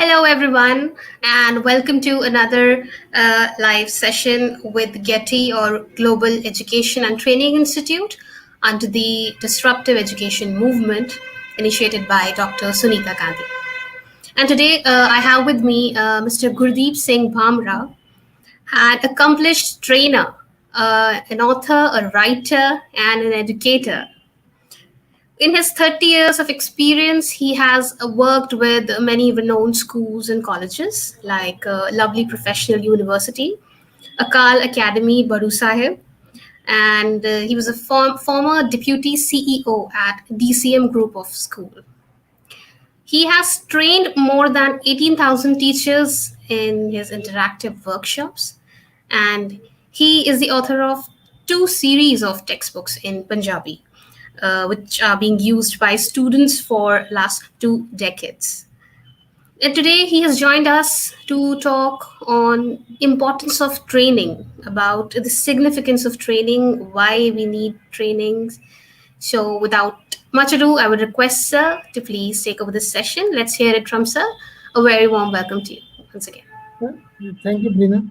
Hello, everyone, and welcome to another live session with GETI or Global Education and Training Institute under the Disruptive Education Movement initiated by Dr. Sunita Gandhi. And today I have with me Mr. Gurdip Singh Bhamra, an accomplished trainer, an author, a writer, and an educator. In his 30 years of experience, he has worked with many renowned schools and colleges like Lovely Professional University, Akal Academy, Baru Sahib, and he was a former deputy CEO at DCM Group of School. He has trained more than 18,000 teachers in his interactive workshops, and he is the author of two series of textbooks in Punjabi, which are being used by students for last 2 decades. And today he has joined us to talk on importance of training, about the significance of training, why we need trainings. So without much ado, I would request Sir to please take over this session. Let's hear it from Sir. A very warm welcome to you once again. Yeah, thank you, Brina.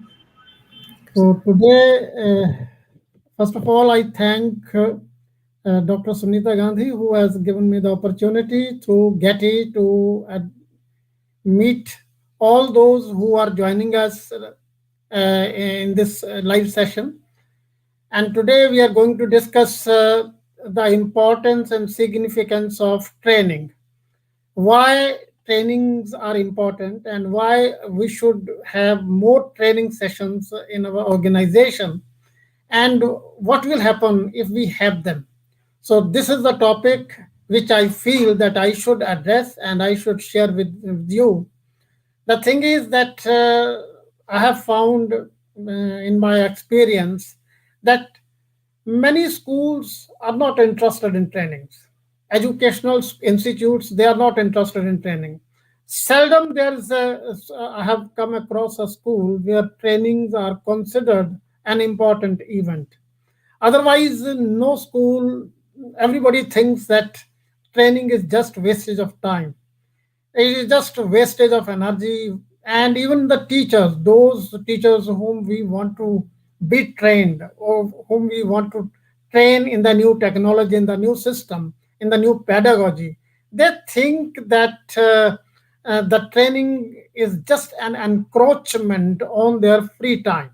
So today, first of all, I thank Dr. Sunita Gandhi, who has given me the opportunity through GETI to meet all those who are joining us in this live session. And today we are going to discuss the importance and significance of training, why trainings are important, and why we should have more training sessions in our organization, and what will happen if we have them. So this is the topic which I feel that I should address and I should share with you. The thing is that I have found in my experience that many schools are not interested in trainings. Educational institutes, they are not interested in training. Seldom there is I have come across a school where trainings are considered an important event. Otherwise, no school, everybody thinks that training is just wastage of time. It is just a wastage of energy. And even the teachers, those teachers whom we want to be trained, or whom we want to train in the new technology, in the new system, in the new pedagogy, they think that the training is just an encroachment on their free time.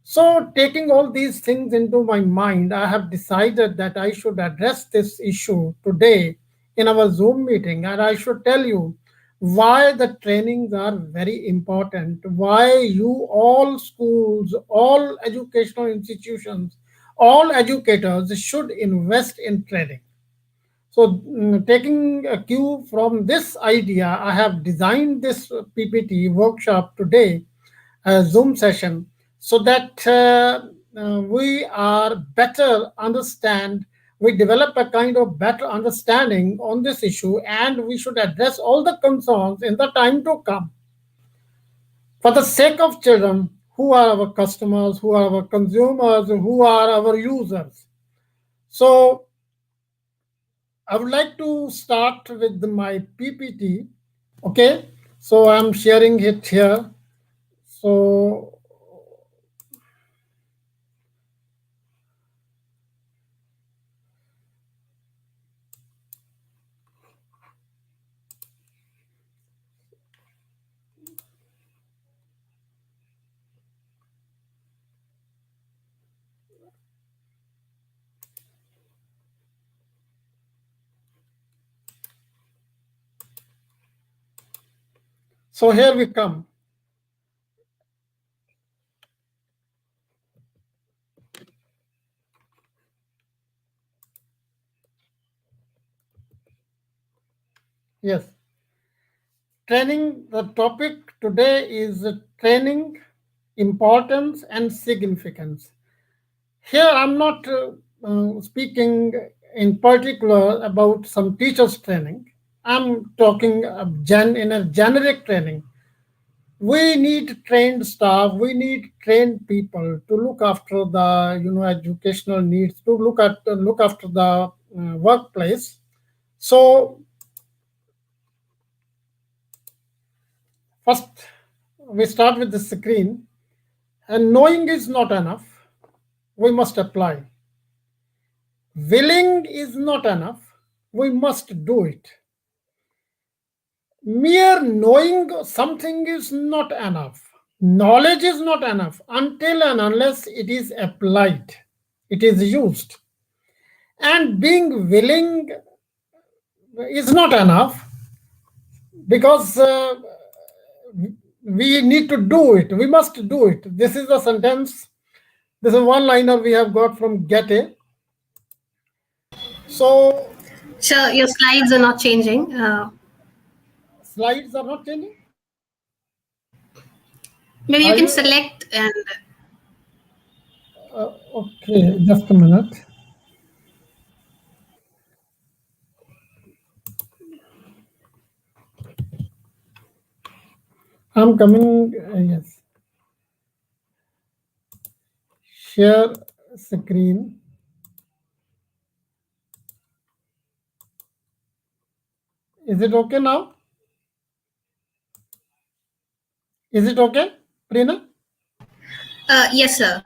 So, taking all these things into my mind, I have decided that I should address this issue today in our Zoom meeting, and I should tell you why the trainings are very important, why you, all schools, all educational institutions, all educators should invest in training. So, taking a cue from this idea, I have designed this PPT workshop today, a Zoom session, so that we are better understand, we develop a kind of better understanding on this issue, and we should address all the concerns in the time to come. For the sake of children, who are our customers, who are our consumers, who are our users. So, I would like to start with my PPT. Okay, so I'm sharing it here. So, so here we come. Yes, training. The topic today is training, importance, and significance. Here, I'm not speaking in particular about some teachers' training. I'm talking in a generic training. We need trained staff. We need trained people to look after the educational needs, to look after the workplace. So First, we start with the screen, and knowing is not enough. We must apply. Willing is not enough. We must do it. Mere knowing something is not enough. Knowledge is not enough until and unless it is applied, it is used. And being willing is not enough because we need to do it. We must do it. This is the sentence. This is one liner we have got from GETI. So, Sure, your slides are not changing. slides are not changing. Maybe you Are can you select and okay? Just a minute. I'm coming. Yes. Share screen. Is it okay now? Is it okay, Prina? yes, sir.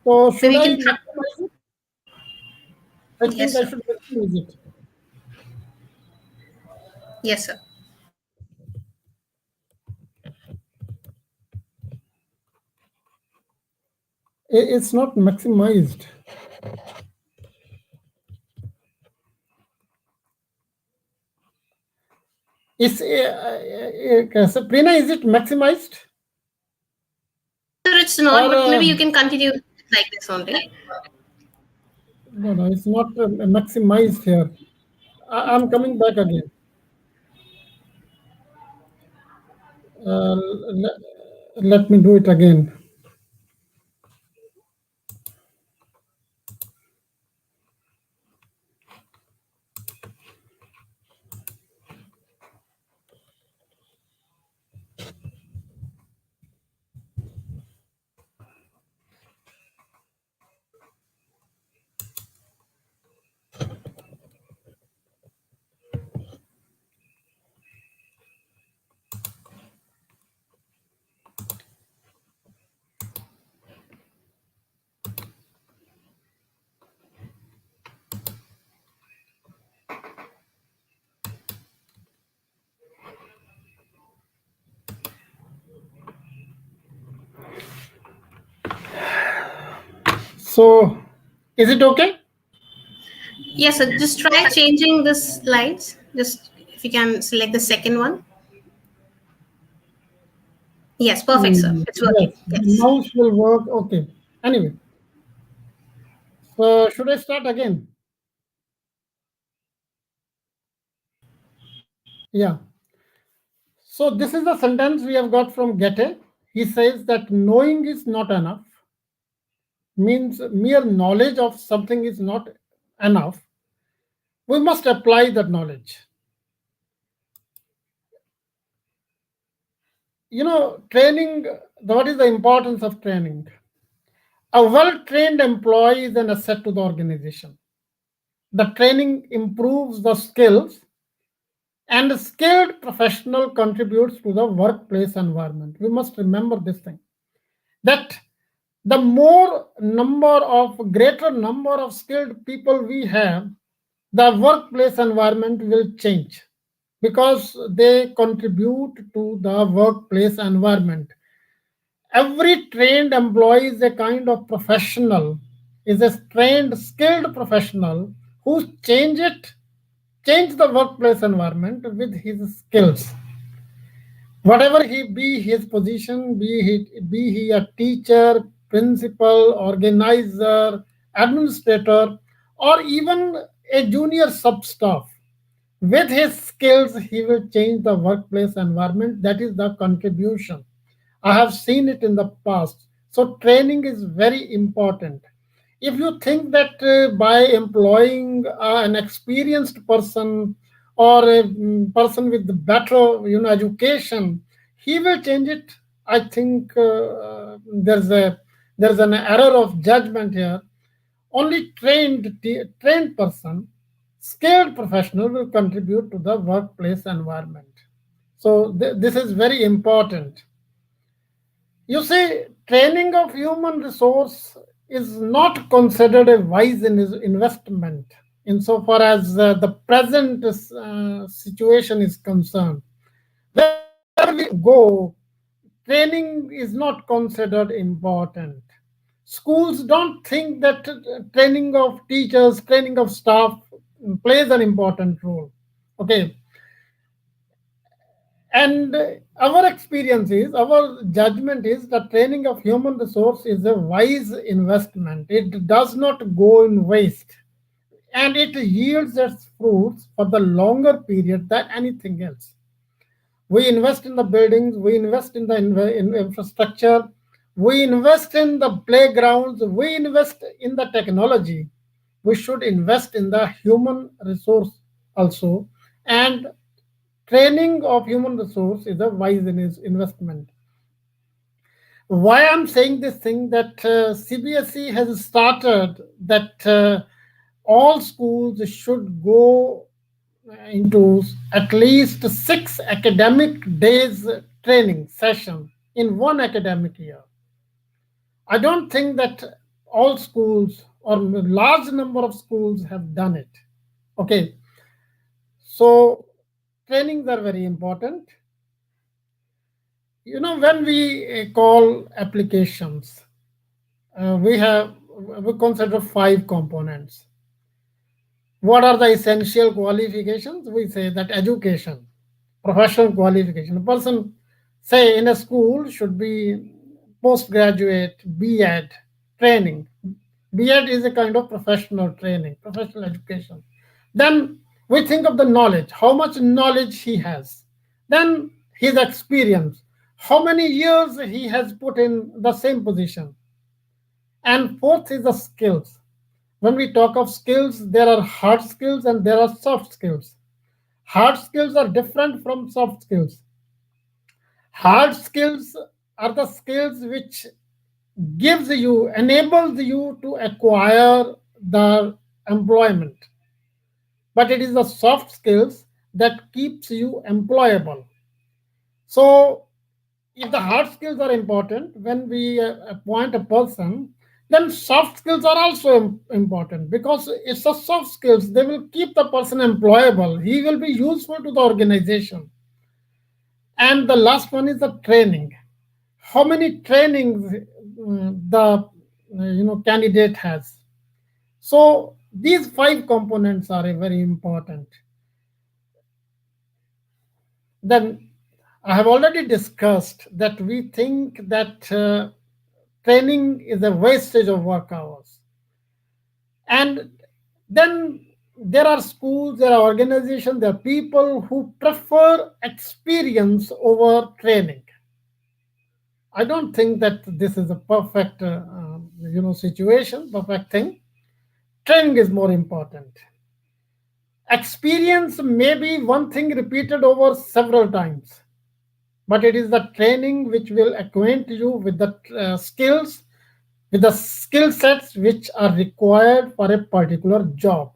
So Maybe should you I can. maximize it? I Yes, think I sir. should maximize it. Yes, sir. It's not maximized. It's so Prina, is it maximized Sir, it's not, or but maybe you can continue like this only. no? No, it's not maximized here. I'm coming back again. Uh, let, let me do it again. So, is it okay? Yes, sir. Just try changing the slides. Just if you can select the second one. Yes, perfect, sir. It's Yes, working. the Yes. mouse will work. Okay. Anyway, so should I start again? Yeah. So this is the sentence we have got from Goethe. He says that knowing is not enough, means mere knowledge of something is not enough. We must apply that knowledge. Training, what is the importance of training? A well trained employee is an asset to the organization. The training improves the skills, and a skilled professional contributes to the workplace environment. We must remember this thing, that the greater number of skilled people we have, the workplace environment will change because they contribute to the workplace environment. Every trained employee is a kind of professional, is a trained, skilled professional who change the workplace environment with his skills. Whatever he be, his position, be he a teacher, principal, organizer, administrator, or even a junior sub staff, with his skills he will change the workplace environment. That is the contribution. I have seen it in the past. So training is very important. If you think that by employing an experienced person or a person with better education, he will change it, I think there's an error of judgment here. Only trained person, skilled professional will contribute to the workplace environment. So this is very important. You see, training of human resource is not considered a wise investment insofar as the present situation is concerned. Wherever we go, training is not considered important. Schools don't think that training of teachers, training of staff plays an important role. Okay, and our experience is, our judgment is that training of human resource is a wise investment. It does not go in waste, and it yields its fruits for the longer period than anything else. We invest in the buildings, we invest in the infrastructure, we invest in the playgrounds, we invest in the technology. We should invest in the human resource also, and training of human resource is a wise investment. Why I'm saying this thing, that CBSE has started that all schools should go into at least 6 academic days training session in one academic year. I don't think that all schools or a large number of schools have done it. Okay, so trainings are very important. When we call applications, we consider 5 components. What are the essential qualifications? We say that education, professional qualification. A person, say, in a school should be postgraduate, B.Ed training. B.Ed is a kind of professional training, professional education. Then we think of the knowledge, how much knowledge he has. Then his experience, how many years he has put in the same position. And fourth is the skills. When we talk of skills, there are hard skills and there are soft skills. Hard skills are different from soft skills. Hard skills are the skills which enables you to acquire the employment. But it is the soft skills that keeps you employable. So if the hard skills are important when we appoint a person, then soft skills are also important, because it's the soft skills, they will keep the person employable, he will be useful to the organization. And the last one is the training. How many trainings the candidate has. So these 5 components are very important. Then I have already discussed that we think that training is a wastage of work hours. And then there are schools, there are organizations, there are people who prefer experience over training. I don't think that this is a perfect situation, perfect thing. Training is more important. Experience may be one thing repeated over several times, but it is the training which will acquaint you with the skills, with the skill sets which are required for a particular job.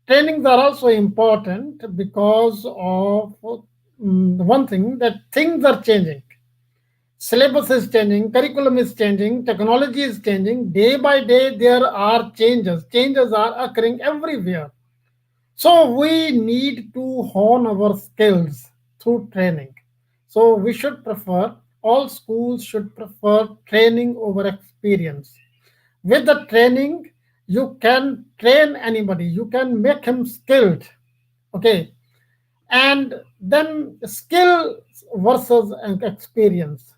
Trainings are also important because of one thing, that things are changing. Syllabus is changing, curriculum is changing, technology is changing. Day by day, there are changes. Changes are occurring everywhere. So we need to hone our skills through training. So we should prefer, all schools should prefer training over experience. With the training, you can train anybody, you can make him skilled. Okay. And then skill versus experience.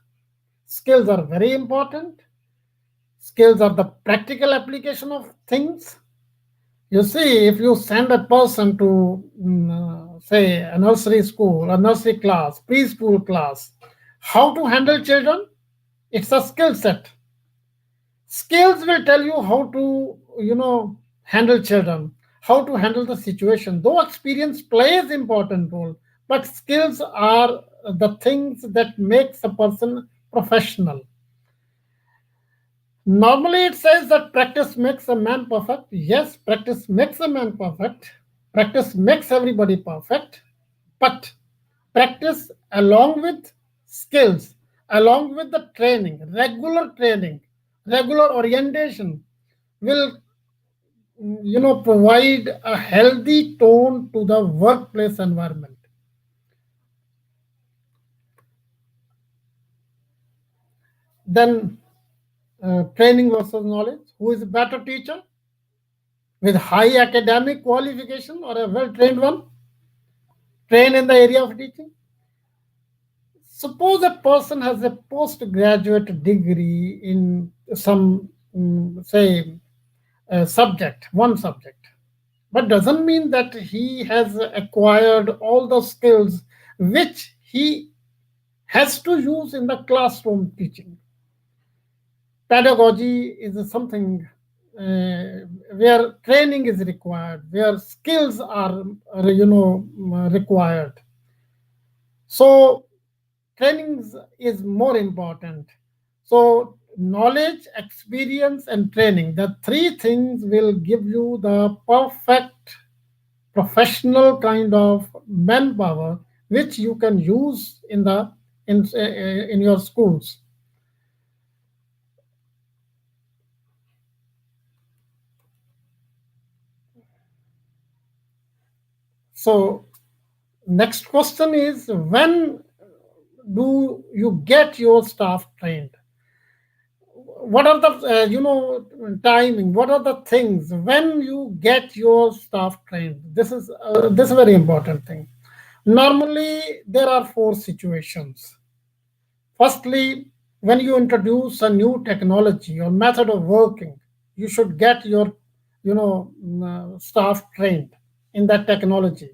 Skills are very important. Skills are the practical application of things. You see, if you send a person to, say, a nursery school, a nursery class, preschool class, how to handle children, it's a skill set. Skills will tell you how to, handle children, how to handle the situation. Though experience plays important role, but skills are the things that makes a person professional. Normally, it says that practice makes a man perfect. Yes, practice makes a man perfect. Practice makes everybody perfect. But Practice along with skills, along with the training, regular orientation will provide a healthy tone to the workplace environment. Then training versus knowledge. Who is a better teacher with high academic qualification or a well trained one? Trained in the area of teaching. Suppose a person has a postgraduate degree in some, say, subject, one subject, but doesn't mean that he has acquired all the skills which he has to use in the classroom teaching. Pedagogy is something where training is required, where skills are, required. So training is more important. So knowledge, experience, and training, the three things will give you the perfect professional kind of manpower which you can use in your schools. So next question is, when do you get your staff trained? What are the timing? What are the things when you get your staff trained? This is a very important thing. Normally, there are four situations. Firstly, when you introduce a new technology or method of working, you should get your staff trained in that technology.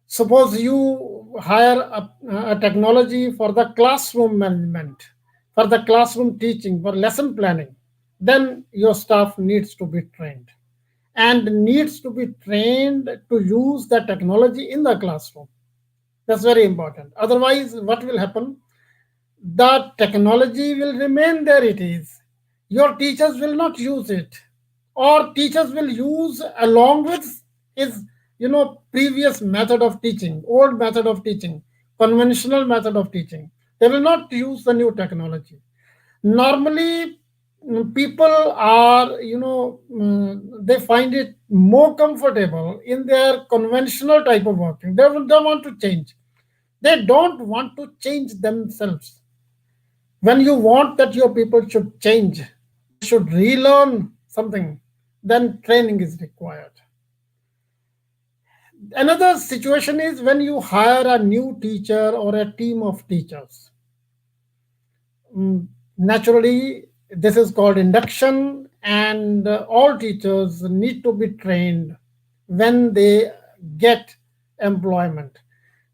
Suppose you hire a technology for the classroom management, for the classroom teaching, for lesson planning, then your staff needs to be trained and needs to be trained to use the technology in the classroom. That's very important. Otherwise, what will happen? The technology will remain there it is. Your teachers will not use it, or teachers will use along with his previous method of teaching, old method of teaching, conventional method of teaching. They will not use the new technology. Normally, people are they find it more comfortable in their conventional type of working. They want to change. They don't want to change themselves. When you want that your people should change, they should relearn something, then training is required. Another situation is when you hire a new teacher or a team of teachers. Naturally, this is called induction, and all teachers need to be trained when they get employment.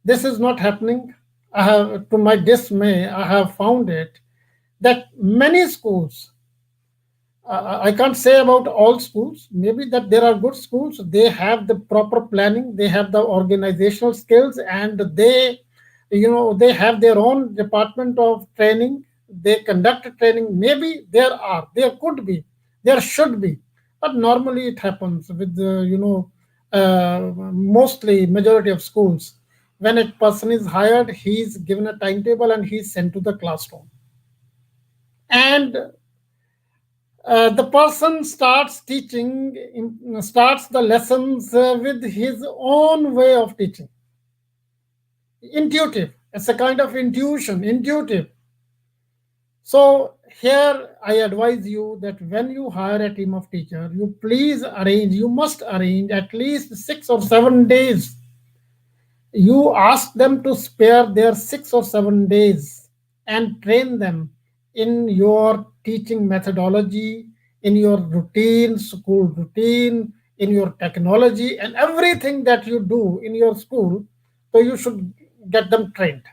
This is not happening. To my dismay, I have found it that many schools, I can't say about all schools, maybe that there are good schools, they have the proper planning, they have the organizational skills, and they have their own department of training, they conduct training. Maybe there could be, there should be, but normally it happens with the, mostly majority of schools. When a person is hired, he is given a timetable and he is sent to the classroom. And the person starts teaching, starts the lessons with his own way of teaching. Intuitive. It's a kind of intuitive. So here I advise you that when you hire a team of teachers, you must arrange at least 6 or 7 days. You ask them to spare their 6 or 7 days and train them in your teaching methodology, in your routine, school routine, in your technology, and everything that you do in your school. So you should get them trained.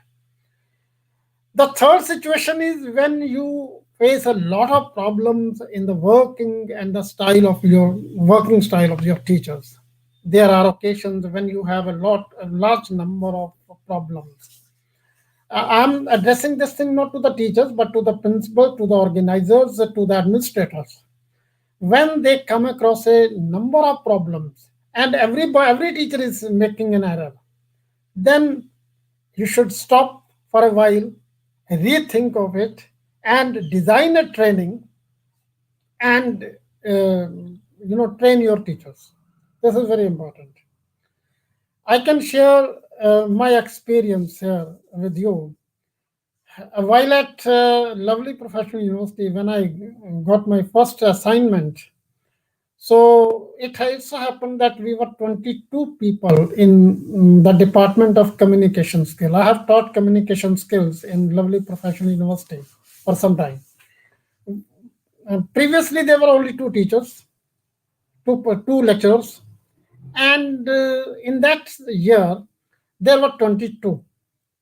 The third situation is when you face a lot of problems in the working style of your teachers. There are occasions when you have a large number of problems. I'm addressing this thing not to the teachers, but to the principal, to the organizers, to the administrators. When they come across a number of problems, and every teacher is making an error, then you should stop for a while, rethink of it, and design a training and train your teachers. This is very important. I can share my experience here with you. While at lovely professional university, when I got my first assignment, so it also happened that we were 22 people in the Department of Communication Skill. I have taught communication skills in lovely professional university for some time. Previously, there were only two teachers, two lecturers, and in that year, there were 22.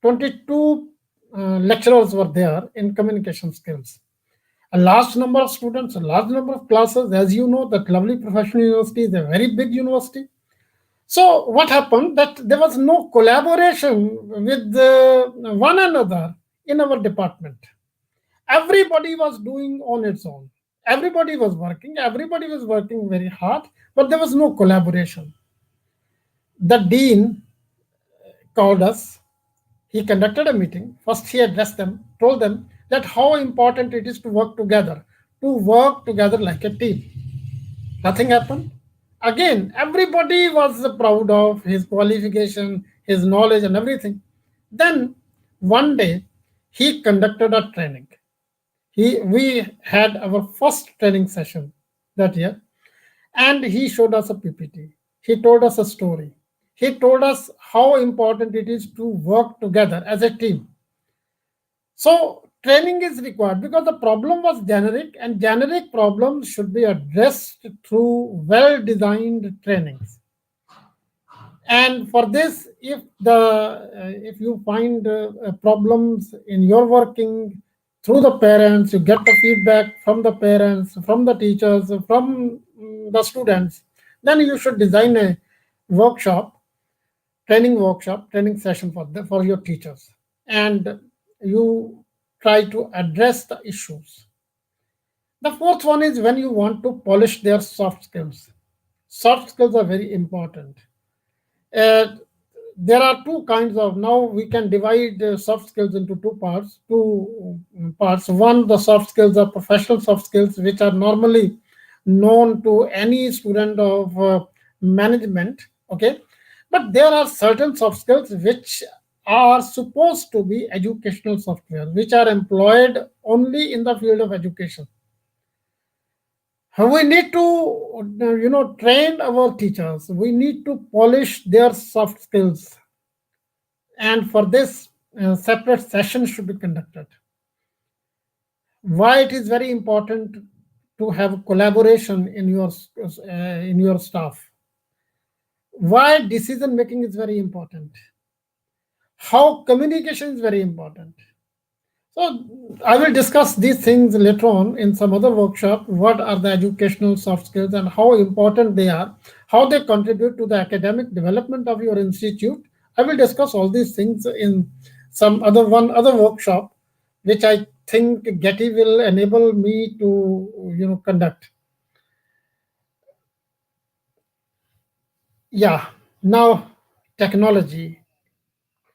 22 lecturers were there in communication skills. A large number of students, a large number of classes. As you know, that lovely professional university is a very big university. So what happened that there was no collaboration with one another in our department. Everybody was doing on its own. Everybody was working very hard, but there was no collaboration. The dean called us. He conducted a meeting. First, he addressed them, told them that how important it is to work together like a team. Nothing happened. Again, everybody was proud of his qualification, his knowledge, and everything. Then one day, he conducted a training. We had our first training session that year, and he showed us a PPT. He told us a story. He told us how important it is to work together as a team. So training is required because the problem was generic, and generic problems should be addressed through well-designed trainings. And for this, if you find problems in your working through the parents, you get the feedback from the parents, from the teachers, from the students, then you should design a workshop, training session for your teachers, and you try to address the issues. The fourth one is when you want to polish their soft skills. Soft skills are very important. Uh, there are two kinds of, now we can divide soft skills into two parts. One, the soft skills are professional soft skills, which are normally known to any student of management. Okay, but there are certain soft skills which are supposed to be educational software, which are employed only in the field of education. We need to train our teachers. We need to polish their soft skills, and for this, separate sessions should be conducted. Why it is very important to have collaboration in your staff? Why decision making is very important? How communication is very important? So I will discuss these things later on in some other workshop. What are the educational soft skills and how important they are, how they contribute to the academic development of your institute. I will discuss all these things in some other workshop, which I think GETI will enable me to conduct. Yeah. Now, technology.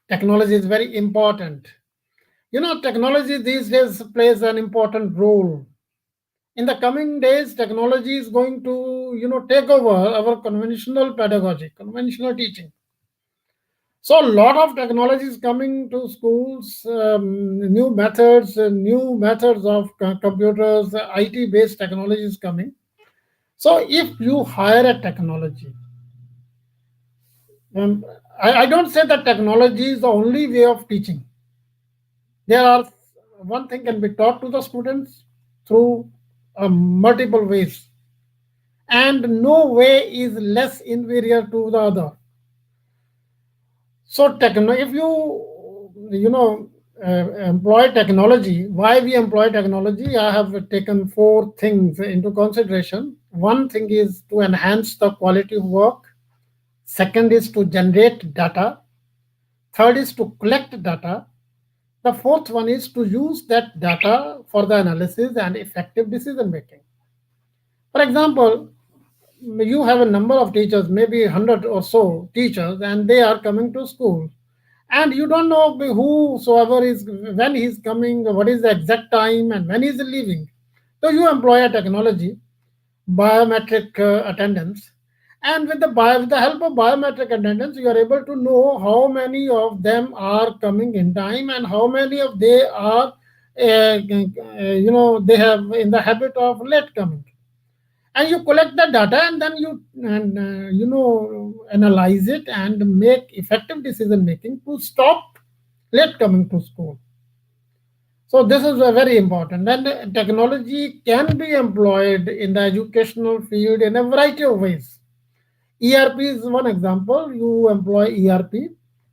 Technology is very important. Technology these days plays an important role. In the coming days, technology is going to take over our conventional pedagogy, conventional teaching. So a lot of technology is coming to schools, new methods of computers, IT based technology is coming. So if you hire a technology, um, I don't say that technology is the only way of teaching. There are one thing can be taught to the students through multiple ways, and no way is less inferior to the other. So if employ technology, why we employ technology? I have taken four things into consideration. One thing is to enhance the quality of work. Second is to generate data. Third is to collect data. The fourth one is to use that data for the analysis and effective decision making. For example, you have a number of teachers, maybe 100 or so teachers, and they are coming to school. and you don't know whosoever is, when he's coming, what is the exact time, and when he's leaving. So you employ a technology, biometric attendance, and with the help of biometric attendance, you are able to know how many of them are coming in time and how many of they are, they have in the habit of late coming. And you collect the data, and then you analyze it and make effective decision making to stop late coming to school. So this is very important, and technology can be employed in the educational field in a variety of ways. ERP is one example. You employ ERP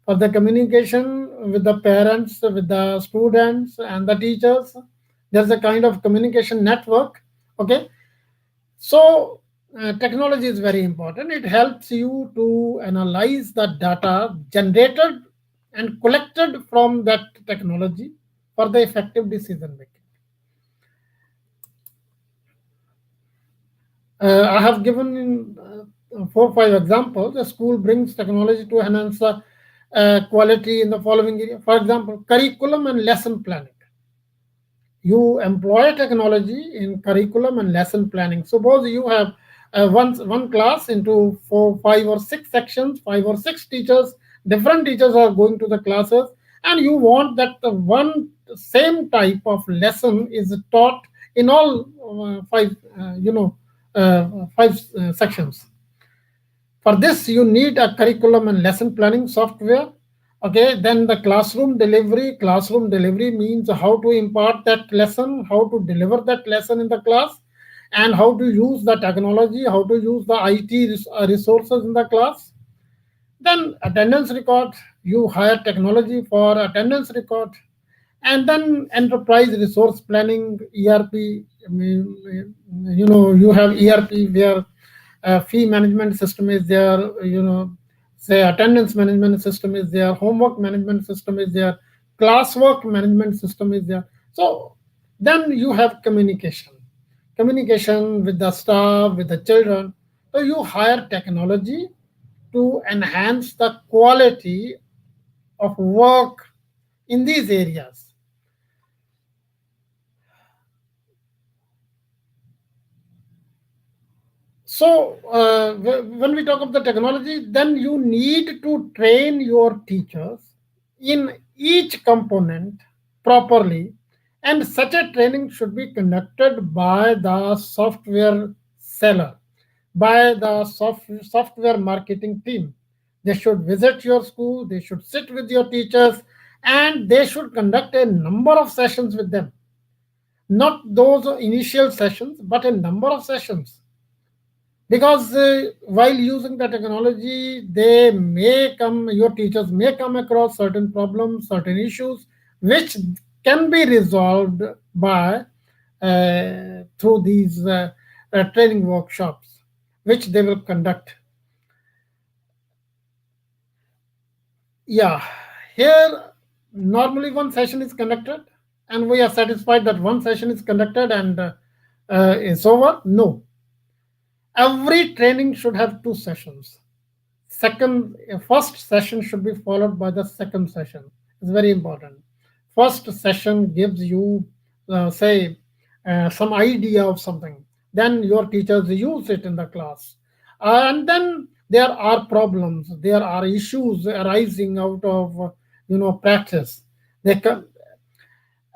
for the communication with the parents, with the students, and the teachers. There's a kind of communication network. Okay, so technology is very important. It helps you to analyze the data generated and collected from that technology for the effective decision making. I have given 4 5 examples. The school brings technology to enhance the quality in the following area. For example, curriculum and lesson planning. You employ technology in curriculum and lesson planning. Suppose you have one class into 4 5 or 6 sections, 5 or 6 teachers. Different teachers are going to the classes, and you want that the one same type of lesson is taught in all five sections. For this, you need a curriculum and lesson planning software. Okay, then the classroom delivery. Classroom delivery means how to impart that lesson, how to deliver that lesson in the class, and how to use the technology, how to use the IT resources in the class. Then attendance record. You hire technology for attendance record, and then enterprise resource planning, ERP. You have ERP where fee management system is there, say attendance management system is there, homework management system is there, classwork management system is there. So then you have communication with the staff, with the children. So you hire technology to enhance the quality of work in these areas. So, when we talk of the technology, then you need to train your teachers in each component properly, and such a training should be conducted by the software seller, by the software marketing team. They should visit your school, they should sit with your teachers, and they should conduct a number of sessions with them. Not those initial sessions, but a number of sessions, because while using the technology, your teachers may come across certain problems, certain issues, which can be resolved by through these training workshops which they will conduct. Yeah, here normally one session is conducted, and we are satisfied that one session is conducted and it's over. No, every training should have 2 sessions. First session should be followed by the second session. It's very important. First session gives you, say, some idea of something. Then your teachers use it in the class, and then there are problems, there are issues arising out of practice. They can,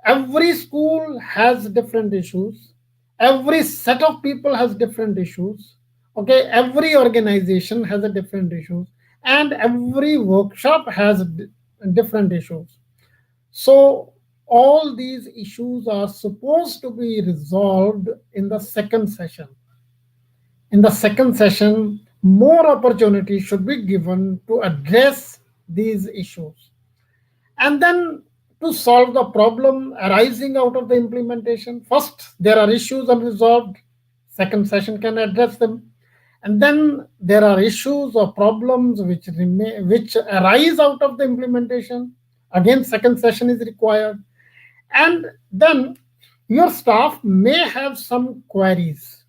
every school has different issues, every set of people has different issues. Okay, every organization has a different issues, and every workshop has different issues. So all these issues are supposed to be resolved in the second session. In the second session, more opportunity should be given to address these issues, and then to solve the problem arising out of the implementation. First, there are issues unresolved, second session can address them. And then there are issues or problems which arise out of the implementation. Again, second session is required. And then your staff may have some queries,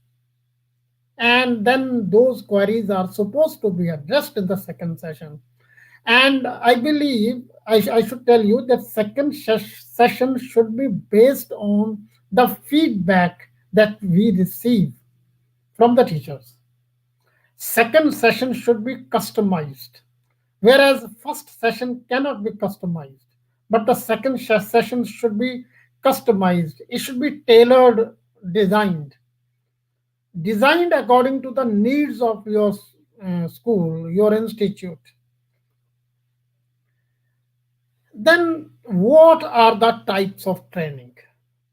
and then those queries are supposed to be addressed in the second session. And I believe I should tell you that second session should be based on the feedback that we receive from the teachers. Second session should be customized, whereas first session cannot be customized. But the second session should be customized. It should be tailored, designed, designed according to the needs of your school, your institute. Then, what are the types of training?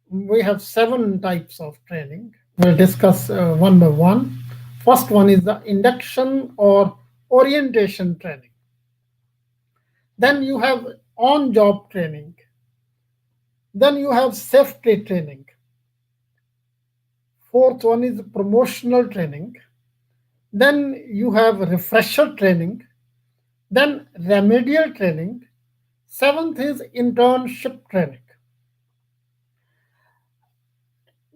We have seven types of training. We'll discuss one by one. First one is the induction or orientation training. Then you have on job training. Then you have safety training. Fourth one is promotional training. Then you have refresher training. Then remedial training. Seventh is internship training.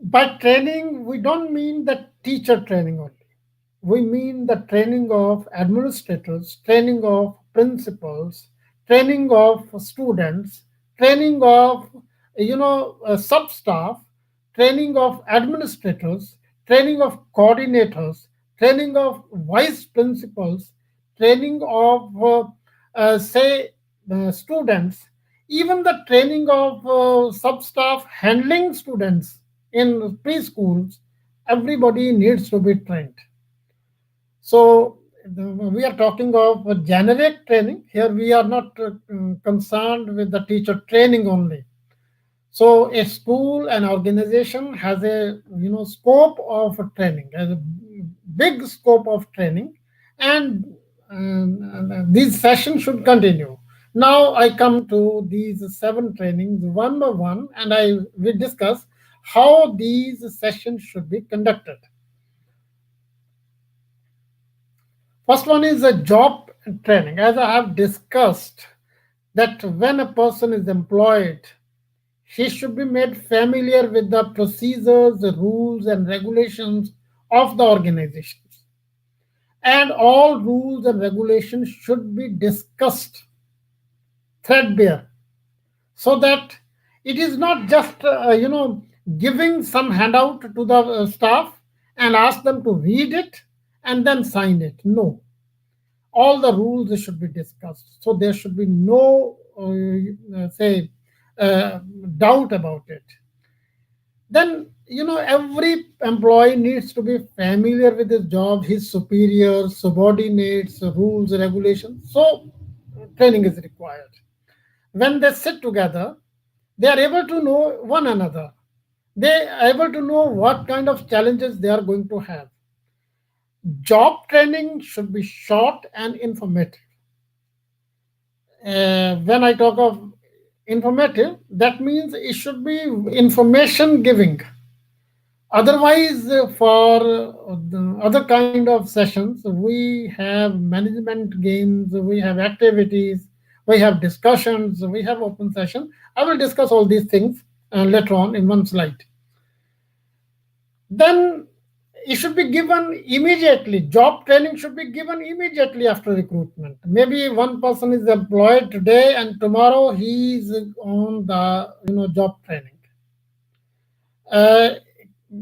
By training, we don't mean the teacher training only. We mean the training of administrators, training of principals, training of students, training of sub staff, training of administrators, training of coordinators, training of vice principals, training of say students, even the training of sub staff handling students in preschools. Everybody needs to be trained. So we are talking of a generic training. Here we are not concerned with the teacher training only. So a school, an organization has a scope of training, has a big scope of training, and these sessions should continue. Now I come to these seven trainings one by one, and I will discuss how these sessions should be conducted. First one is a job training. As I have discussed, that when a person is employed, he should be made familiar with the procedures, the rules, and regulations of the organizations. And all rules and regulations should be discussed threadbare, so that it is not just giving some handout to the staff and ask them to read it and then sign it. No, all the rules should be discussed, so there should be no say doubt about it. Then every employee needs to be familiar with his job, his superiors, subordinates, rules, regulations. So training is required. When they sit together, they are able to know one another. They are able to know what kind of challenges they are going to have. Job training should be short and informative. When I talk of informative, that means it should be information giving. Otherwise, for the other kind of sessions, we have management games, we have activities, we have discussions, we have open session. I will discuss all these things later on in one slide. Then it should be given immediately. Job training should be given immediately after recruitment. Maybe one person is employed today and tomorrow he is on the job training. Uh,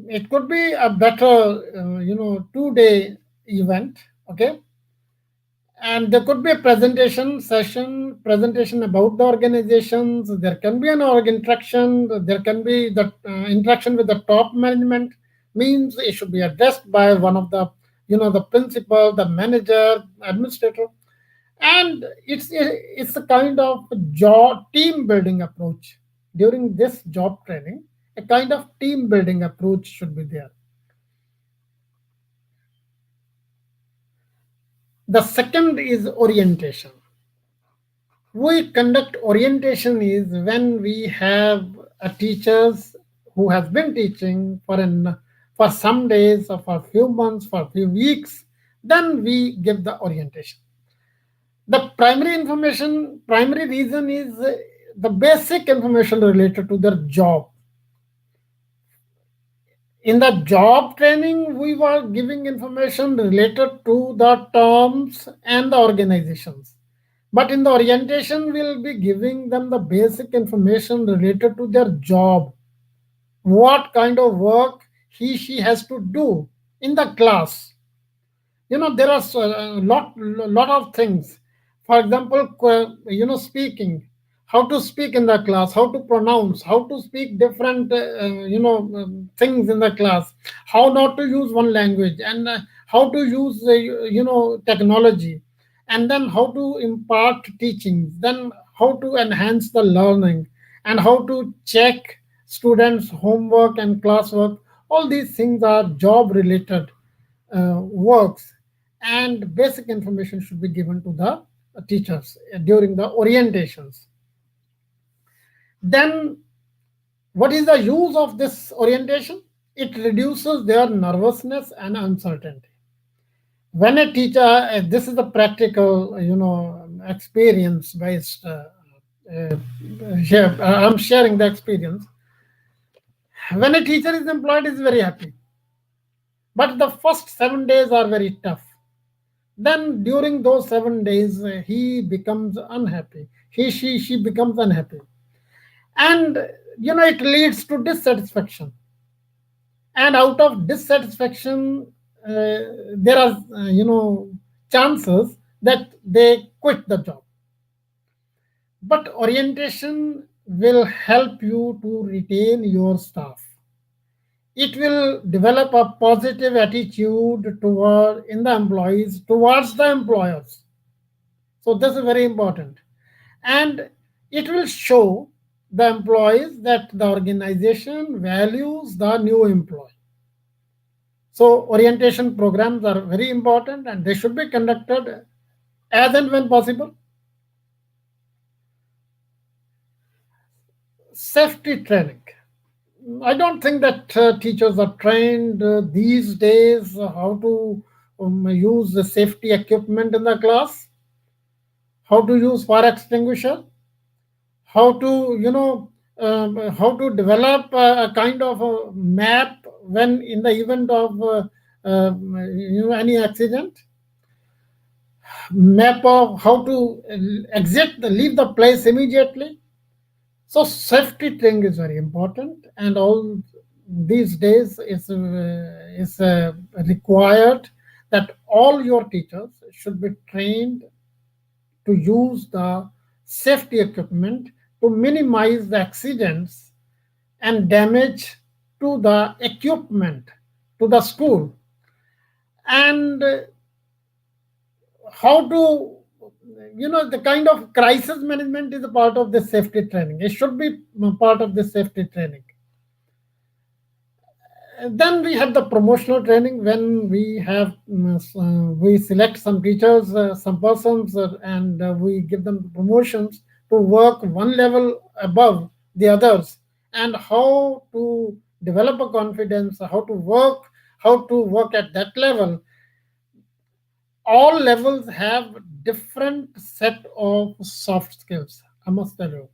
it could be a better 2-day event, okay, and there could be a presentation session, presentation about the organizations. There can be an org interaction. There can be the interaction with the top management. Means it should be addressed by one of the the principal, the manager, administrator, and it's a kind of job team building approach during this job training. A kind of team building approach should be there. The second is orientation. We conduct orientation is when we have a teachers who has been teaching for some days or for a few months, for a few weeks. Then we give the orientation. The primary reason is the basic information related to their job. In the job training, we were giving information related to the terms and the organizations. But in the orientation, we'll be giving them the basic information related to their job, what kind of work he she has to do in the class. There are lot of things. For example, speaking, how to speak in the class, how to pronounce, how to speak different things in the class, how not to use one language, and how to use technology, and then how to impart teachings, then how to enhance the learning, and how to check students homework and classwork. All these things are job related works, and basic information should be given to the teachers during the orientations. Then, what is the use of this orientation? It reduces their nervousness and uncertainty. When a teacher, this is the practical, experience based. Uh, I'm sharing the experience. When a teacher is employed, is very happy, but the first 7 days are very tough. Then during those 7 days, he becomes unhappy. She becomes unhappy, and it leads to dissatisfaction. And out of dissatisfaction, there are chances that they quit the job. But orientation will help you to retain your staff. It will develop a positive attitude toward in the employees towards the employers. So this is very important. And it will show the employees that the organization values the new employee. So orientation programs are very important and they should be conducted as and when possible. Safety training. I don't think that teachers are trained these days how to use the safety equipment in the class, how to use fire extinguisher, how to how to develop a kind of a map when in the event of any accident, map of how to leave the place immediately. So safety training is very important, and all these days is required that all your teachers should be trained to use the safety equipment to minimize the accidents and damage to the equipment to the school, and how to the kind of crisis management is a part of the safety training. It should be part of the safety training. Then we have the promotional training when we select some teachers, some persons, and we give them promotions to work one level above the others, and how to develop a confidence, how to work at that level. All levels have different set of soft skills. I must tell you,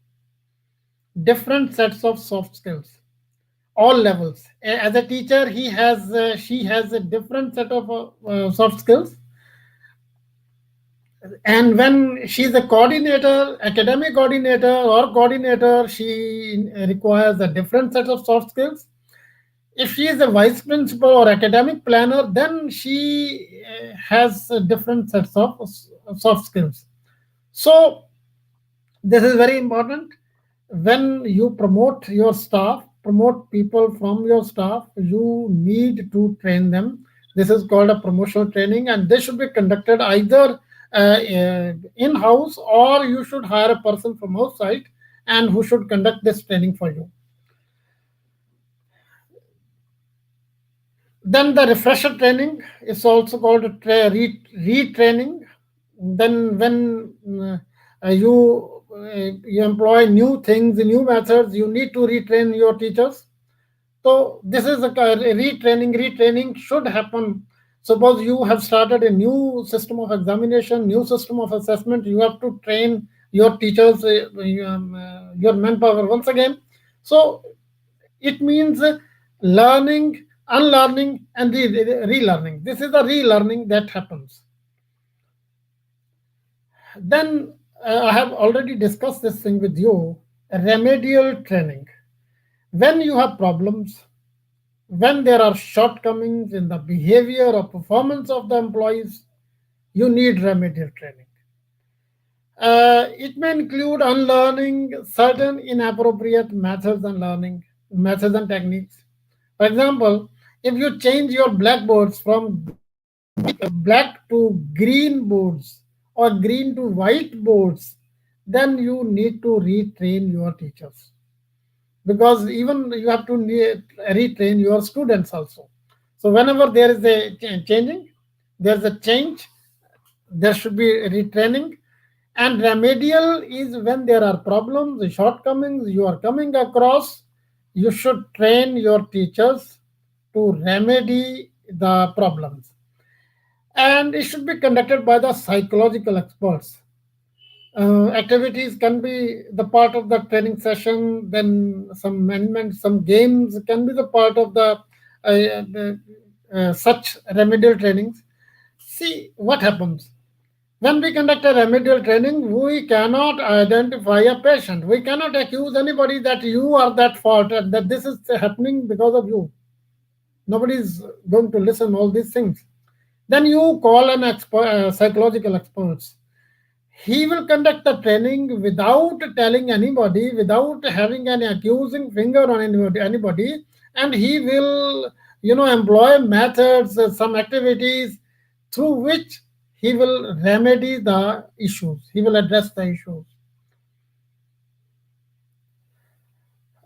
different sets of soft skills, all levels. As a teacher, she has a different set of soft skills, and when she's a coordinator, academic coordinator or coordinator, she requires a different set of soft skills. If she is a vice principal or academic planner, then she has different sets of soft skills. So this is very important. When you promote your staff, promote people from your staff, you need to train them. This is called a promotional training, and this should be conducted either in house, or you should hire a person from outside and who should conduct this training for you. Then the refresher training is also called retraining. Then when you employ new things, new methods, you need to retrain your teachers. So this is a retraining. Retraining should happen. Suppose you have started a new system of examination, new system of assessment. You have to train your teachers, your manpower once again. So it means learning, unlearning, and relearning. This is the relearning that happens. Then I have already discussed this thing with you. Remedial training. When you have problems, when there are shortcomings in the behavior or performance of the employees, you need remedial training. It may include unlearning certain inappropriate methods and techniques. For example, if you change your blackboards from black to green boards or green to white boards, then you need to retrain your teachers, because even you have to retrain your students also. So whenever there is a changing, there's a change, there should be retraining. And remedial is when there are problems, shortcomings you are coming across, you should train your teachers to remedy the problems. And it should be conducted by the psychological experts. Activities can be the part of the training session, then some amendment, some games can be the part of the such remedial trainings. See what happens. When we conduct a remedial training, we cannot identify a patient. We cannot accuse anybody that you are that fault and that this is happening because of you. Nobody is going to listen all these things. Then you call an psychological experts. He will conduct the training without telling anybody, without having an accusing finger on anybody, and he will, employ methods, some activities through which he will remedy the issues. He will address the issues.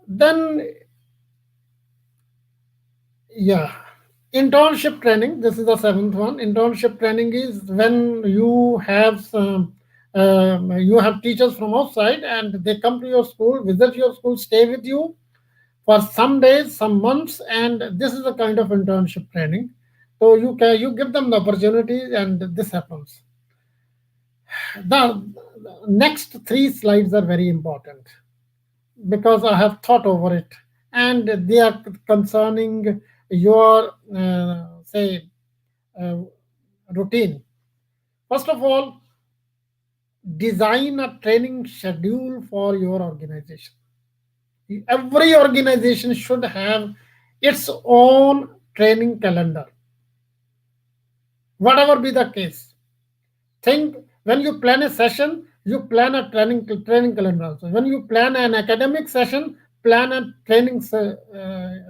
Then, yeah, internship training. This is the seventh one. Internship training is when you have you have teachers from outside and they come to your school, visit your school, stay with you for some days, some months, and this is a kind of internship training. So you give them the opportunity, and this happens. The next three slides are very important because I have thought over it, and they are concerning your say uh, routine. First of all, design a training schedule for your organization. Every organization should have its own training calendar, whatever be the case. Think, when you plan a session, you plan a training calendar also. When you plan an academic session, plan a training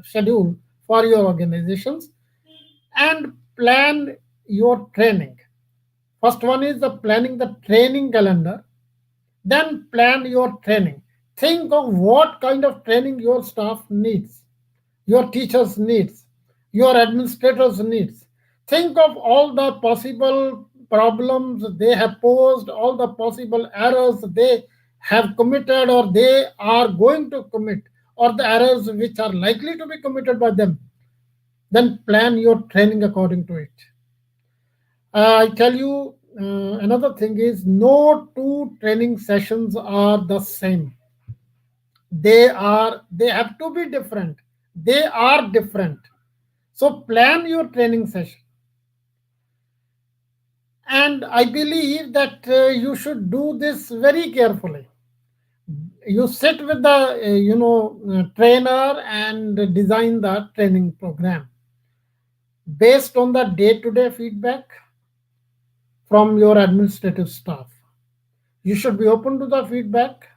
schedule for your organizations, and plan your training. First one is the planning the training calendar. Then plan your training. Think of what kind of training your staff needs, your teachers needs, your administrators needs. Think of all the possible problems they have posed, all the possible errors they have committed or they are going to commit, or the errors which are likely to be committed by them. Then plan your training according to it. I tell you, another thing is no two training sessions are the same. They have to be different. They are different. So plan your training session. And I believe that you should do this very carefully. You sit with the trainer and design the training program based on the day-to-day feedback from your administrative staff. You should be open to the feedback.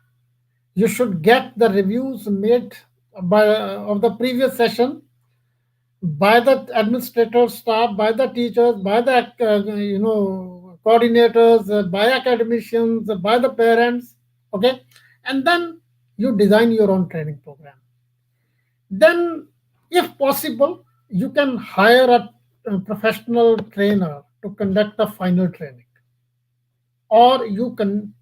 You should get the reviews made by of the previous session by the administrator staff, by the teachers, by the coordinators, by academicians, by the parents. Okay, and then you design your own training program. Then, if possible, you can hire a professional trainer to conduct the final training, or you can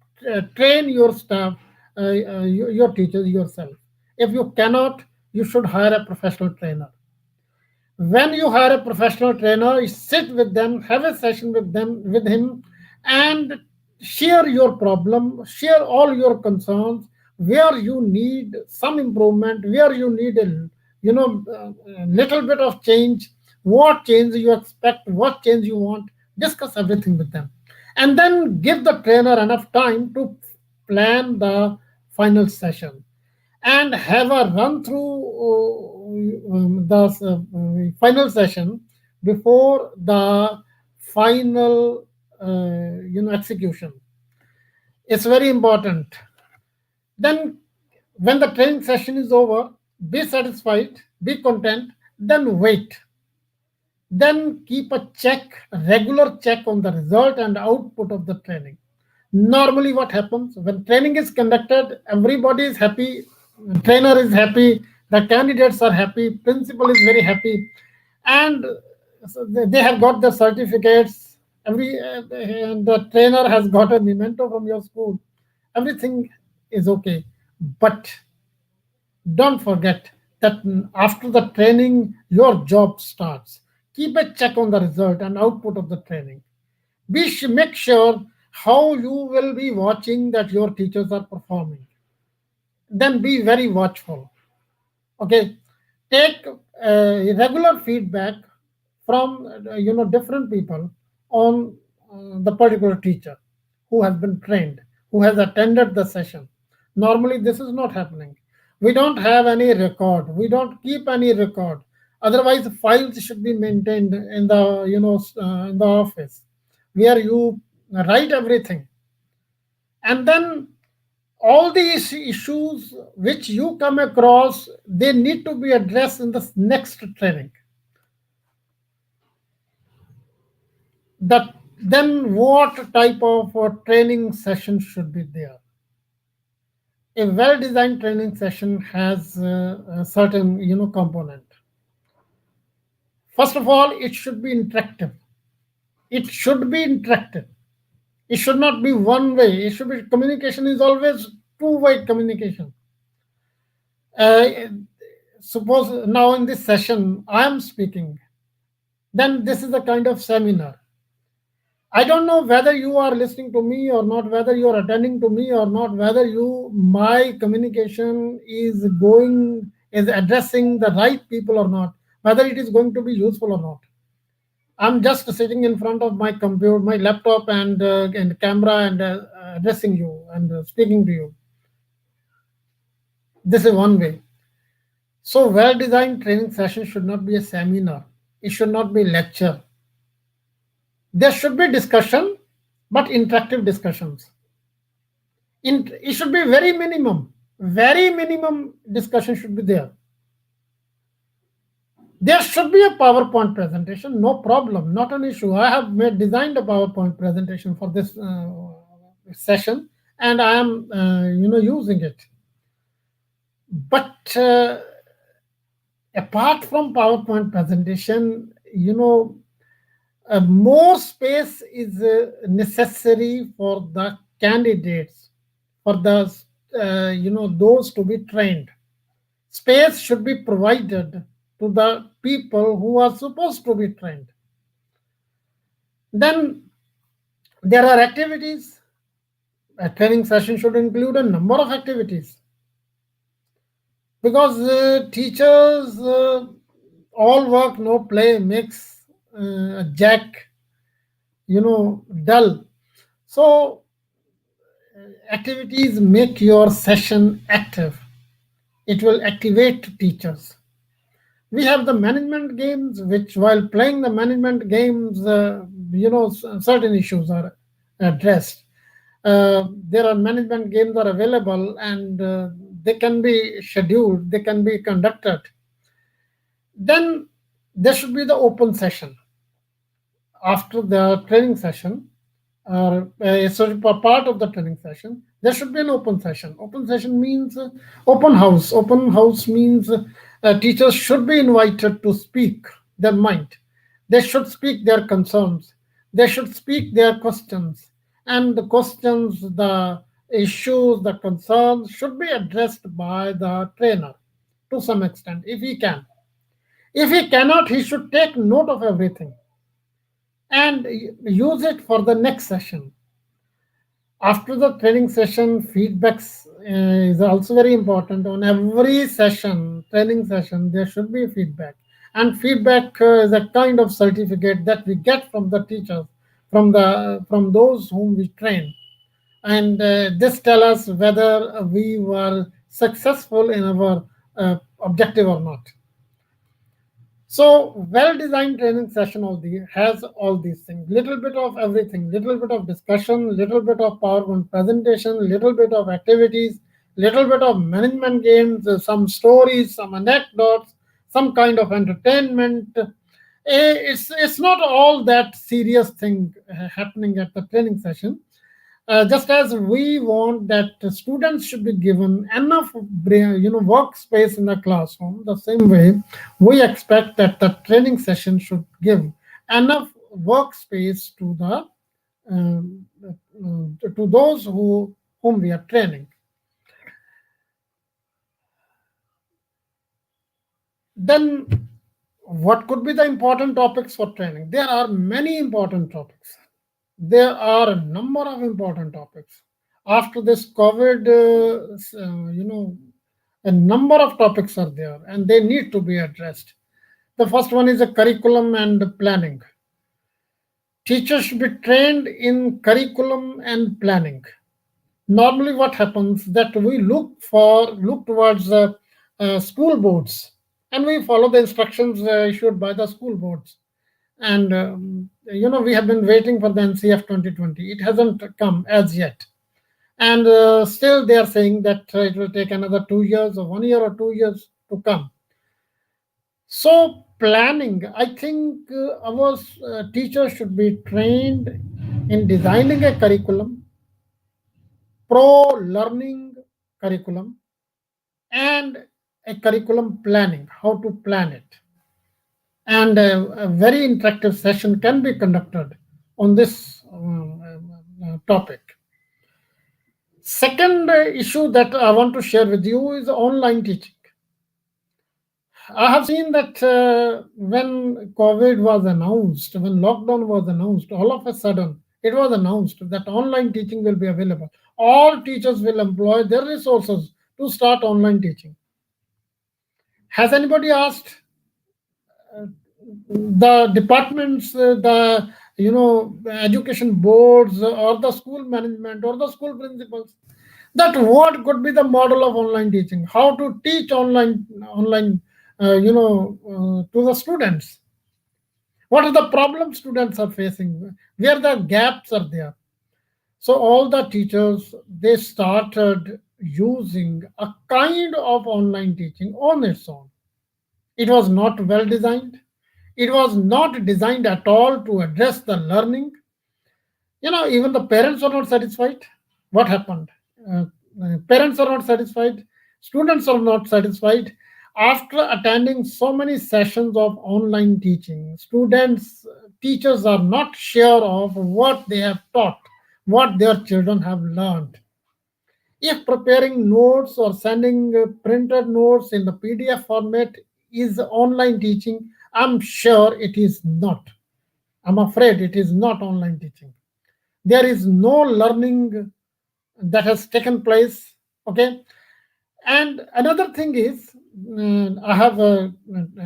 train your staff, your teachers yourself. If you cannot, you should hire a professional trainer. When you hire a professional trainer, you sit with them, have a session with him, and share your problem, share all your concerns, where you need some improvement, where you need a little bit of change, what change you expect, what change you want. Discuss everything with them, and then give the trainer enough time to plan the final session and have a run through the final session before the final execution. It's very important. Then when the training session is over, be satisfied, be content, then wait. Then keep a regular check on the result and output of the training. Normally, what happens when training is conducted, everybody is happy, trainer is happy, the candidates are happy, principal is very happy, and so they have got the certificates. And the trainer has got a memento from your school. Everything is okay, but don't forget that after the training, your job starts. Keep a check on the result and output of the training. Make sure how you will be watching that your teachers are performing. Then be very watchful. Okay, take regular feedback from different people on the particular teacher who has been trained, who has attended the session. Normally this is not happening. We don't have any record, we don't keep any record. Otherwise files should be maintained in the in the office where you write everything. And then all these issues which you come across, they need to be addressed in the next training. That then what type of training session should be there? A well designed training session has a certain component. First of all, it should be interactive. It should be interactive. It should not be one way. It should be communication is always two-way communication. uh, Suppose now in this session I am speaking, then this is a kind of seminar. I don't know whether you are listening to me or not, whether you are attending to me or not, whether my communication is addressing the right people or not, whether it is going to be useful or not. I'm just sitting in front of my computer, my laptop, and camera, and addressing you and speaking to you. This is one way. So well-designed training session should not be a seminar. It should not be lecture. There should be discussion, but interactive discussions. It should be very minimum discussion should be there. There should be a PowerPoint presentation, no problem, not an issue. I have designed a PowerPoint presentation for this session, and I am using it. But apart from PowerPoint presentation, more space is necessary for the candidates, for the those to be trained. Space should be provided to the people who are supposed to be trained. Then there are activities. A training session should include a number of activities, because teachers all work no play makes Jack dull. So activities make your session active. It will activate teachers. We have the management games, which while playing the management games, certain issues are addressed. There are management games are available, and they can be scheduled, they can be conducted. Then there should be the open session after the training session, or part of the training session. There should be an open session. Open session means open house. Open house means teachers should be invited to speak their mind. They should speak their concerns. They should speak their questions. And the questions, the issues, the concerns should be addressed by the trainer to some extent, if he can. If he cannot, he should take note of everything and use it for the next session. After the training session, feedbacks is also very important. On every training session, there should be feedback. And feedback is a kind of certificate that we get from the teachers, from those whom we train, and this tell us whether we were successful in our objective or not. So well-designed training session has all these things, little bit of everything, little bit of discussion, little bit of PowerPoint presentation, little bit of activities, little bit of management games, some stories, some anecdotes, some kind of entertainment. It's not all that serious thing happening at the training session. Just as we want that students should be given enough workspace in the classroom, the same way we expect that the training session should give enough workspace to the to those whom we are training. Then what could be the important topics for training? There are many important topics. There are a number of important topics. After this COVID, a number of topics are there and they need to be addressed. The first one is a curriculum and planning. Teachers should be trained in curriculum and planning. Normally, what happens that we look towards school boards and we follow the instructions issued by the school boards. And we have been waiting for the NCF 2020. It hasn't come as yet, and still they are saying that it will take another 2 years or 1 year or 2 years to come. So planning, I think our teachers should be trained in designing a curriculum, pro learning curriculum, and a curriculum planning, how to plan it. And a very interactive session can be conducted on this topic. Second issue that I want to share with you is online teaching. I have seen that when COVID was announced, when lockdown was announced, all of a sudden it was announced that online teaching will be available. All teachers will employ their resources to start online teaching. Has anybody asked the departments, the education boards, or the school management, or the school principals, that what could be the model of online teaching? How to teach online, to the students? What are the problems students are facing? Where the gaps are there? So all the teachers, they started using a kind of online teaching on its own. It was not well designed. It was not designed at all to address the learning. Even the parents are not satisfied. What happened? Parents are not satisfied. Students are not satisfied. After attending so many sessions of online teaching, teachers are not sure of what they have taught, what their children have learned. If preparing notes or sending printed notes in the PDF format is online teaching, I'm sure it is not. I'm afraid it is not online teaching. There is no learning that has taken place. Okay. And another thing is, I have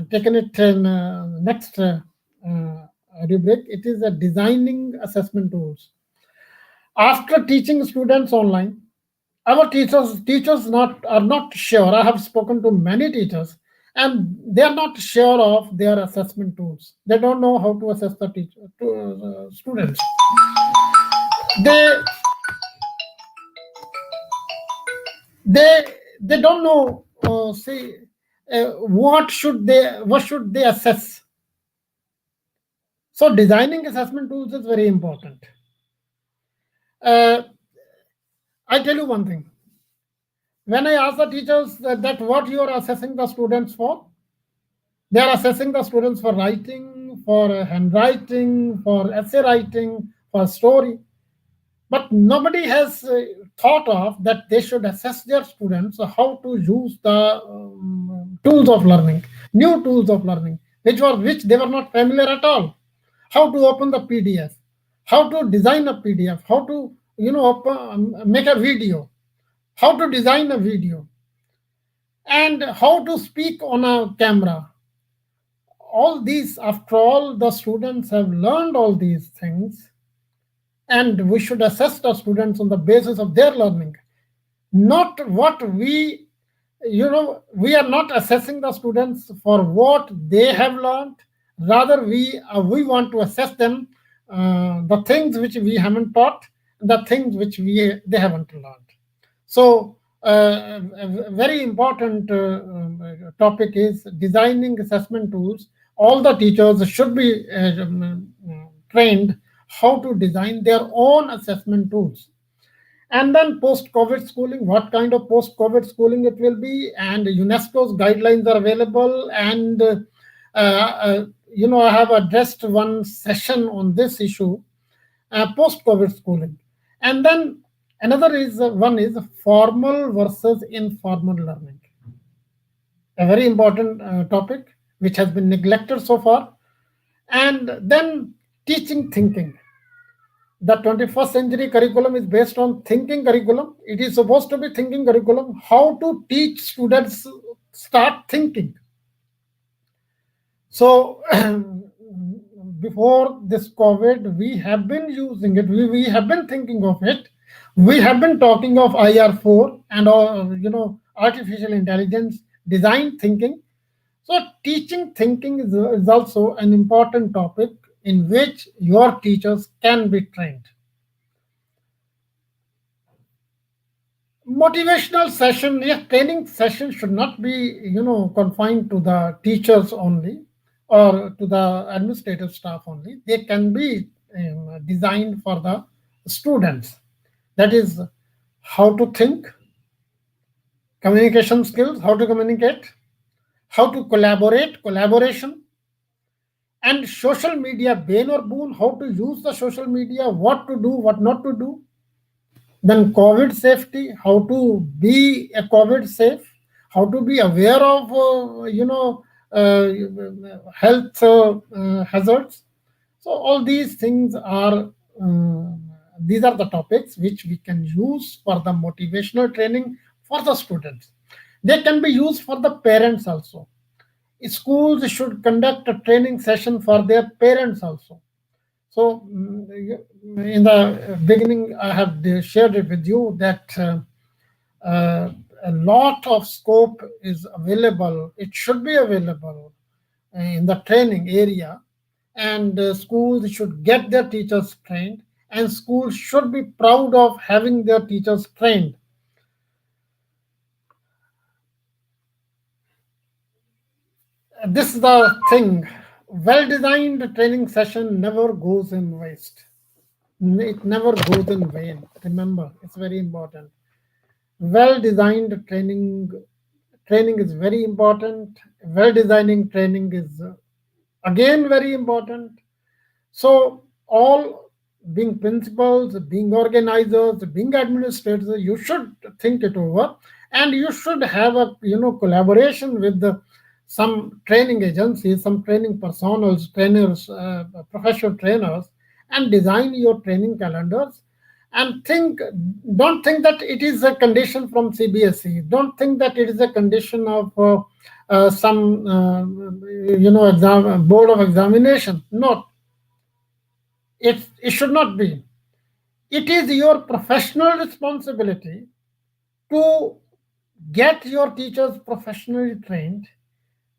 taken it in next rubric. It is a designing assessment tools. After teaching students online, our teachers are not sure. I have spoken to many teachers, and they are not sure of their assessment tools. They don't know how to assess the students. They they they don't know. See, what should they assess? So designing assessment tools is very important. Uh, I tell you one thing. When I ask the teachers that what you are assessing the students for, they are assessing the students for writing, for handwriting, for essay writing, for story. But nobody has thought of that they should assess their students how to use the tools of learning, new tools of learning, which they were not familiar at all. How to open the PDF, how to design a PDF, how to make a video, how to design a video, and how to speak on a camera. All these, after all, the students have learned all these things. and we should assess the students on the basis of their learning, not what we are not assessing the students for what they have learned. Rather, we want to assess them, the things which we haven't taught, the things which they haven't learned. So a very important topic is designing assessment tools. All the teachers should be trained how to design their own assessment tools. And then post-COVID schooling, what kind of post-COVID schooling it will be, and UNESCO's guidelines are available. And I have addressed one session on this issue, post-COVID schooling. And then another is one is formal versus informal learning, a very important topic which has been neglected so far. And then teaching thinking. The 21st century curriculum is based on thinking curriculum. It is supposed to be thinking curriculum. How to teach students start thinking. So before this COVID, we have been using it. We have been thinking of it. We have been talking of IR4 and artificial intelligence, design thinking. So teaching thinking is also an important topic in which your teachers can be trained. Motivational session, yes, training session should not be confined to the teachers only or to the administrative staff only. They can be designed for the students. That is how to think, communication skills, how to communicate, how to collaboration, and social media, bane or boon, how to use the social media, what to do, what not to do. Then COVID safety, how to be a COVID safe, how to be aware of health hazards. So all these things are these are the topics which we can use for the motivational training for the students. They can be used for the parents also. Schools should conduct a training session for their parents also. So in the beginning, I have shared it with you that a lot of scope is available. It should be available in the training area, and schools should get their teachers trained, and schools should be proud of having their teachers trained. This is the thing. Well-designed training session never goes in waste. It never goes in vain. Remember, it's very important. Well-designed training is very important. Well-designing training is again very important. So all, being principals, being organizers, being administrators, you should think it over, and you should have a collaboration with some training agencies, some training personals, trainers, professional trainers, and design your training calendars. And don't think that it is a condition from CBSE. Don't think that it is a condition of some board of examination. No, it should not be. It is your professional responsibility to get your teachers professionally trained,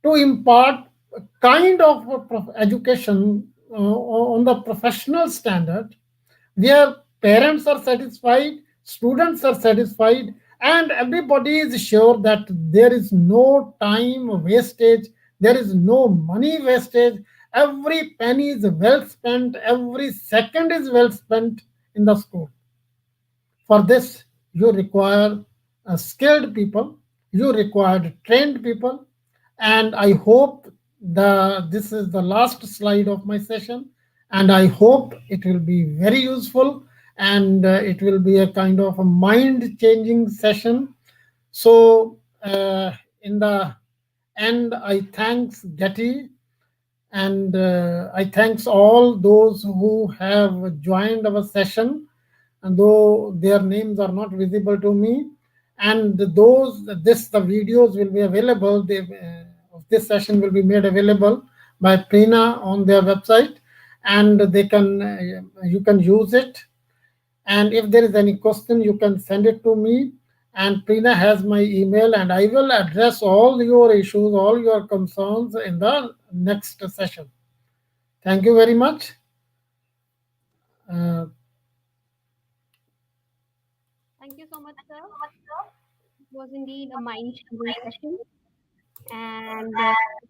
to impart a kind of education on the professional standard where parents are satisfied, students are satisfied, and everybody is sure that there is no time wastage, there is no money wastage. Every penny is well spent, every second is well spent in the school. For this, you require skilled people, you require trained people, and I hope this is the last slide of my session, and I hope it will be very useful, and it will be a kind of a mind-changing session. So in the end, I thanks GETI, and I thanks all those who have joined our session, and though their names are not visible to me, and the videos will be available. This session will be made available by Prina on their website, and you can use it. And if there is any question, you can send it to me. And Preena has my email, and I will address all your issues, all your concerns in the next session. Thank you very much. Uh, Thank you so much, sir. It was indeed a mind-changing session, and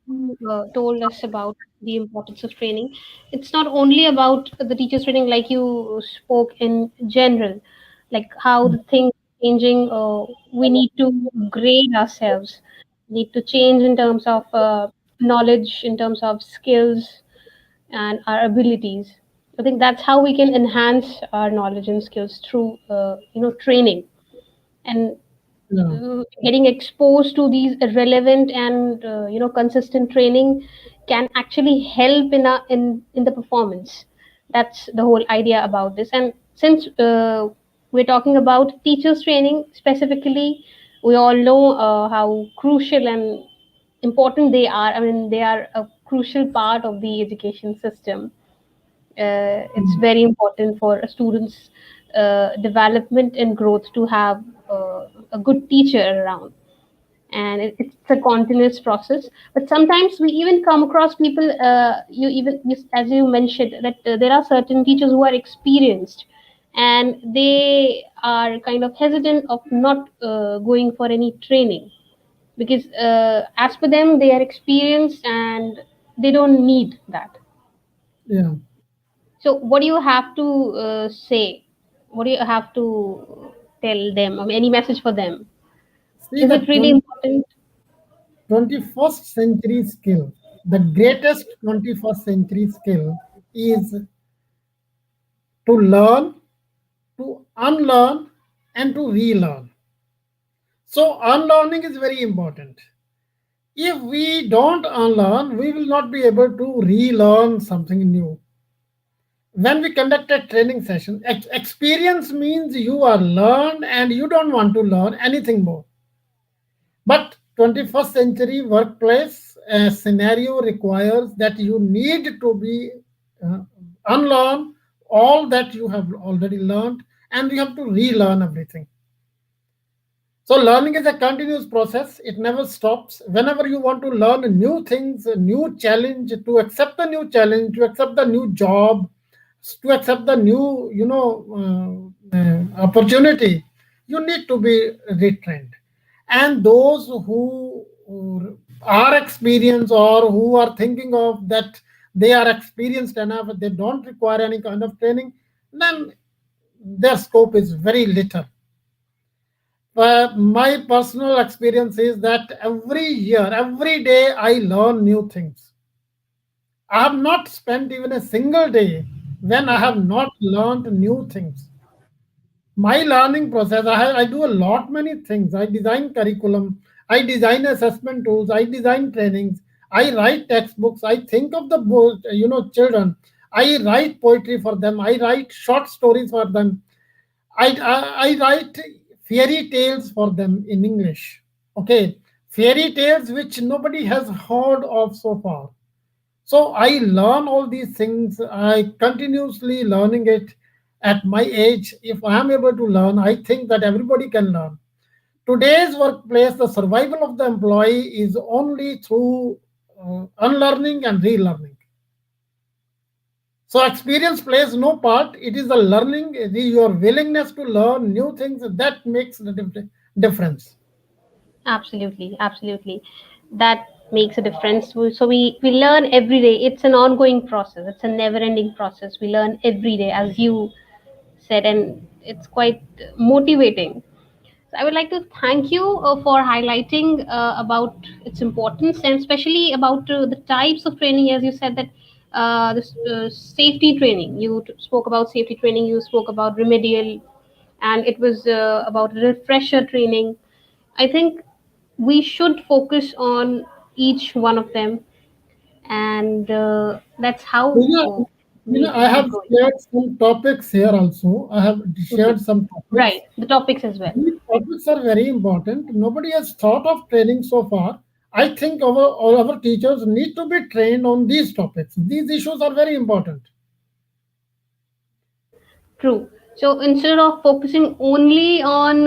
you told us about the importance of training. It's not only about the teachers training, like you spoke in general, like how the things are changing. We need to grade ourselves. We need to change in terms of knowledge, in terms of skills, and our abilities. I think that's how we can enhance our knowledge and skills through, training and yeah, getting exposed to these relevant and consistent training can actually help in the performance. That's the whole idea about this. And since we're talking about teachers training specifically, we all know how crucial and important they are. I mean, they are a crucial part of the education system. It's very important for a student's development and growth to have a good teacher around, and it's a continuous process. But sometimes we even come across people, as you mentioned, that there are certain teachers who are experienced, and they are kind of hesitant of not going for any training, because as per them they are experienced and they don't need that. yeah. So, what do you have to say? What do you have to tell them? I mean, any message for them? See, Is the it really important? 21st century skill, the greatest 21st century skill is to learn, to unlearn, and to relearn. So, unlearning is very important. If we don't unlearn, we will not be able to relearn something new. When we conduct a training session, experience means you are learned and you don't want to learn anything more. But 21st century workplace scenario requires that you need to be uh, unlearn all that you have already learned, and you have to relearn everything. So learning is a continuous process. It never stops. Whenever you want to learn new things, a new challenge, to accept the new challenge, to accept the new job, to accept the new, opportunity, you need to be retrained. And those who are experienced or who are thinking of that they are experienced enough, they don't require any kind of training, then their scope is very little. My personal experience is that every year, every day, I learn new things. I have not spent even a single day when I have not learned new things. My learning process, I do a lot many things. I design curriculum, I design assessment tools, I design trainings, I write textbooks, I think of the children. I write poetry for them, I write short stories for them, I write fairy tales for them in English. Okay, fairy tales which nobody has heard of so far. So I learn all these things. I continuously learning it at my age. If I am able to learn, I think that everybody can learn. Today's workplace, the survival of the employee is only through unlearning and relearning. So experience plays no part. It is the learning, it is your willingness to learn new things that makes the difference. Absolutely, absolutely. That makes a difference. So we learn every day. It's an ongoing process. It's a never-ending process. We learn every day, as you said, and it's quite motivating. So I would like to thank you for highlighting about its importance, and especially about the types of training. As you said that this safety training. You spoke about safety training. You spoke about remedial, and it was about refresher training. I think we should focus on each one of them, and that's how You we I keep have going. shared some topics here also. I have Mhm. shared some Right, topics. the topics as well. These topics are very important. Nobody has thought of training so far. I think our teachers need to be trained on these topics. These issues are very important. True. So instead of focusing only on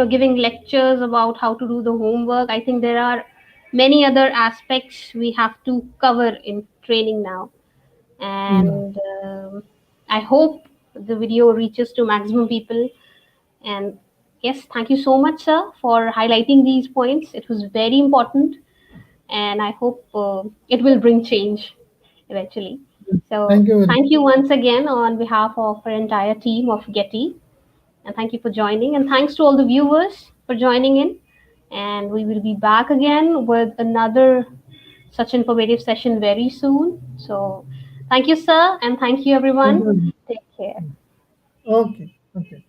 giving lectures about how to do the homework, I think there are many other aspects we have to cover in training now. Yeah. And I hope the video reaches to maximum people. And yes, thank you so much, sir, for highlighting these points. It was very important, and I hope it will bring change eventually. So Thank you very thank you once again on behalf of our entire team of Getty, and thank you for joining. And thanks to all the viewers for joining in. And we will be back again with another such informative session very soon. So thank you, sir, and thank you, Thank you everyone. very much. Take care. Okay. Okay.